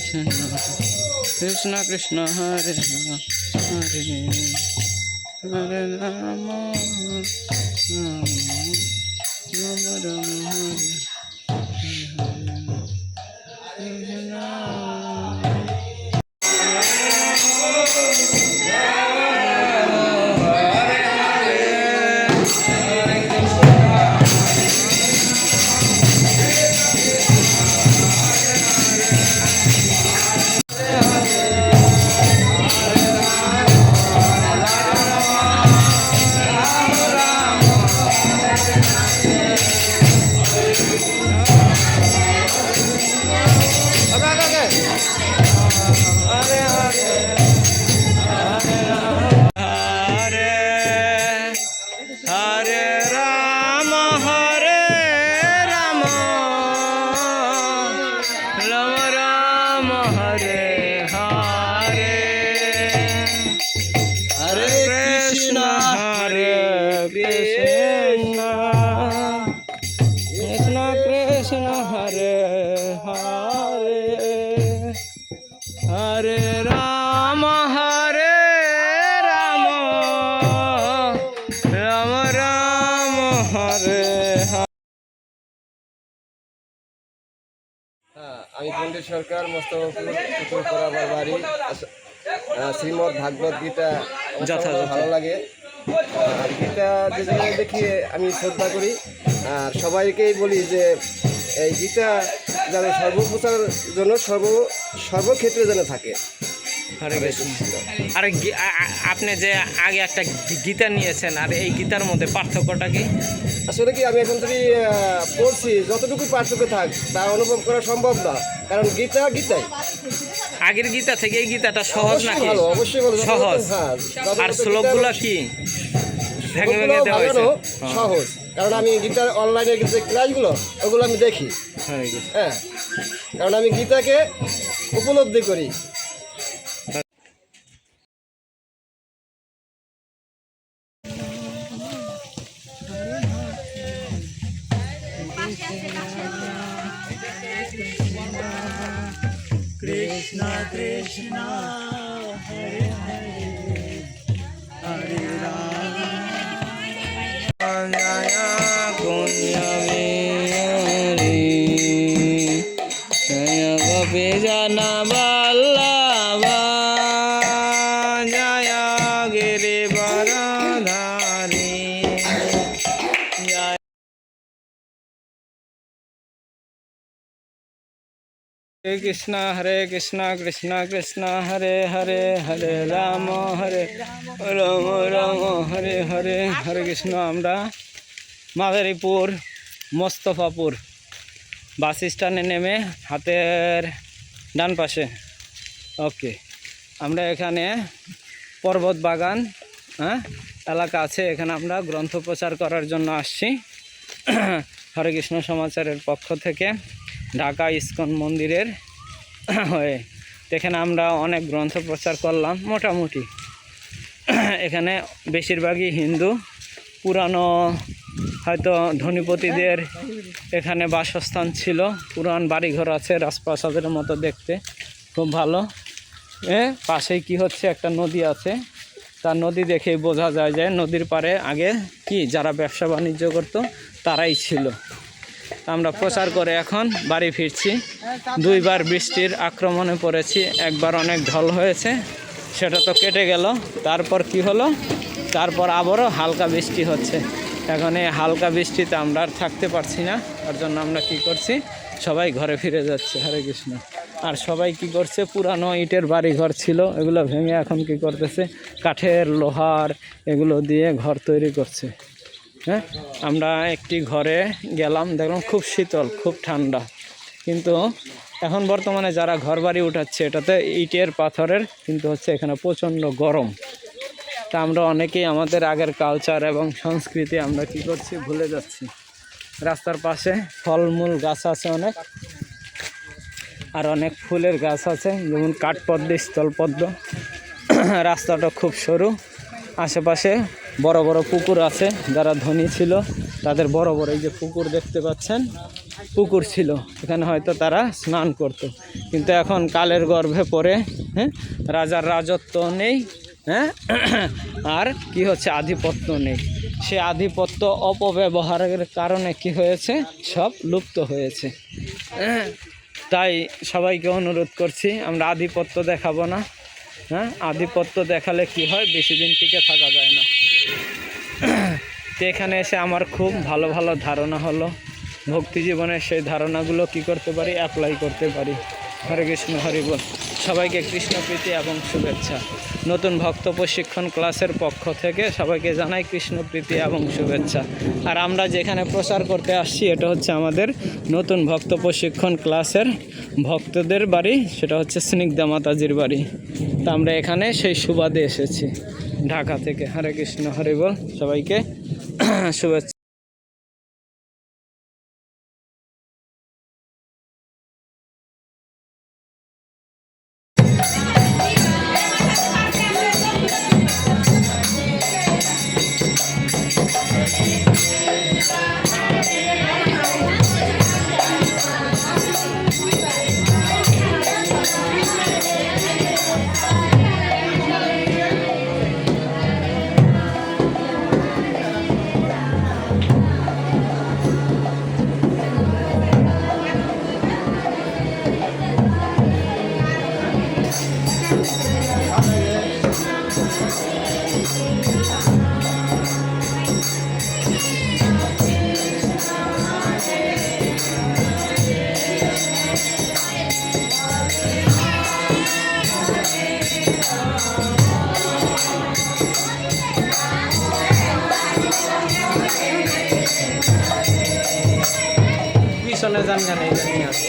কৃষ্ণ কৃষ্ণ হরে হরে হরে রাম রাম রাম হরে हरे राम राम राम हरे আমি পণ্ডিত সরকার মোস্তফাপুর আমার বাড়ি। শ্রীমদ্ ভাগবত গীতা ভালো লাগে। আর গীতা যেজন্য দেখি আমি শ্রদ্ধা করি। আর সবাইকেই বলি যে এই গীতা যেন সর্বপ্রচারের জন্য সর্বক্ষেত্রে যেন থাকে। আর আপনি যে আগে একটা গীতা নিয়েছেন, আর এই গীতার মধ্যে পার্থক্যটা কি? আসলে কি আমি এখন থেকে পড়ছি, যতটুকু পার্থক্য থাক তা অনুভব করা সম্ভব না, কারণ গীতাই আগের গীতা থেকে এই গীতাটা সহজ নাকি? অবশ্যই ভালো, সহজ। আর শ্লোকগুলো কি ভেঙে ভেঙে দেওয়া হয়েছে? সহজ, কারণ আমি গীতার অনলাইনে যে ক্লাসগুলো ওগুলো আমি দেখি। হ্যাঁ, কারণ আমি গীতাকে উপলব্ধি করি। কৃষ্ণ কৃষ্ণ হরে হরে হরে রাম জয় কুঞ্জবিহারী জয় গোপী জন বল্লভ জয় গিরিবরধারী জয় কৃষ্ণ হরে কৃষ্ণ কৃষ্ণ কৃষ্ণ হরে হরে হরে রাম রাম রাম হরে হরে হরে কৃষ্ণ। আমরা মাদারীপুর মোস্তফাপুর বাস স্ট্যান্ডে নেমে হাতের ডান পাশে, ওকে, আমরা এখানে পর্বত বাগান এলাকা আছে, এখানে আমরা গ্রন্থ প্রচার করার জন্য আসছি হরে কৃষ্ণ সমাচারের পক্ষ থেকে ঢাকা ইস্কন মন্দিরের হয়ে। এখানে আমরা অনেক গ্রন্থ প্রচার করলাম। মোটামুটি এখানে বেশিরভাগই হিন্দু, পুরানো হয়তো ধনীপতিদের এখানে বাসস্থান ছিল, পুরান বাড়িঘর আছে, রাজপ্রাসাদের মতো দেখতে, খুব ভালো। পাশেই কি হচ্ছে, একটা নদী আছে, তার নদী দেখেই বোঝা যায় যে নদীর পাড়ে আগে কি যারা ব্যবসা বাণিজ্য করতো তারাই ছিল। আমরা প্রচার করে এখন বাড়ি ফিরছি। দুইবার বৃষ্টির আক্রমণে পড়েছি, একবার অনেক ঢল হয়েছে, সেটা তো কেটে গেল। তারপর কি হলো, তারপর আবারও হালকা বৃষ্টি হচ্ছে। এখন এই হালকা বৃষ্টিতে আমরা আর থাকতে পারছি না, তার জন্য আমরা কি করছি, সবাই ঘরে ফিরে যাচ্ছে। হরে কৃষ্ণ। আর সবাই কি করছে, পুরানো ইটের বাড়ি ঘর ছিল, এগুলো ভেঙে এখন কি করতেছে, কাঠের লোহার এগুলো দিয়ে ঘর তৈরি করছে। হ্যাঁ, আমরা একটি ঘরে গেলাম, দেখলাম খুব শীতল, খুব ঠান্ডা, কিন্তু এখন বর্তমানে যারা ঘর বাড়ি উঠাচ্ছে এটাতে ইটের পাথরের, কিন্তু হচ্ছে এখানে প্রচণ্ড গরম। তা আমরা অনেকেই আমাদের আগের কালচার এবং সংস্কৃতি আমরা কি করছি, ভুলে যাচ্ছি। রাস্তার পাশে ফলমূল গাছ আছে অনেক, আর অনেক ফুলের গাছ আছে, যেমন কাঠপদ্ম, স্থলপদ্ম। রাস্তাটা খুব সরু, আশেপাশে বড় বড় পুকুর আছে। যারা ধনী ছিল তাদের বড় বড় এই যে পুকুর দেখতে পাচ্ছেন, পুকুর ছিল, এখানে হয়তো তারা স্নান করত। কিন্তু এখন কালের গর্ভে পড়ে, হ্যাঁ, রাজার রাজত্ব নেই, হ্যাঁ, আর কি হচ্ছে, আধিপত্য নেই। সে আধিপত্য অপব্যবহারের কারণে কি হয়েছে, সব লুপ্ত হয়েছে। তাই সবাইকে অনুরোধ করছি, আমরা আধিপত্য দেখাবো না। হ্যাঁ, আধিপত্য দেখালে কি হয়, বেশি দিন টিকে থাকা যায় না। তো এখানে এসে আমার খুব ভালো ভালো ধারণা হলো, ভক্তি জীবনের সেই ধারণাগুলো কি করতে পারি, অ্যাপ্লাই করতে পারি। হরে কৃষ্ণ, হরি বল। সবাইকে কৃষ্ণপ্রীতি এবং শুভেচ্ছা। নতুন ভক্ত প্রশিক্ষণ ক্লাসের পক্ষ থেকে সবাইকে জানাই কৃষ্ণপ্রীতি এবং শুভেচ্ছা। আর আমরা যেখানে প্রচার করতে আসছি, এটা হচ্ছে আমাদের নতুন ভক্ত প্রশিক্ষণ ক্লাসের ভক্তদের বাড়ি, সেটা হচ্ছে স্নিগ্ধা মাতাজির বাড়ি। তা আমরা এখানে সেই সুবাদে এসেছি ঢাকা থেকে। হরে কৃষ্ণ, হরি বল। সবাইকে শুভেচ্ছা। পিছনে যান গান, এই জানি আছে।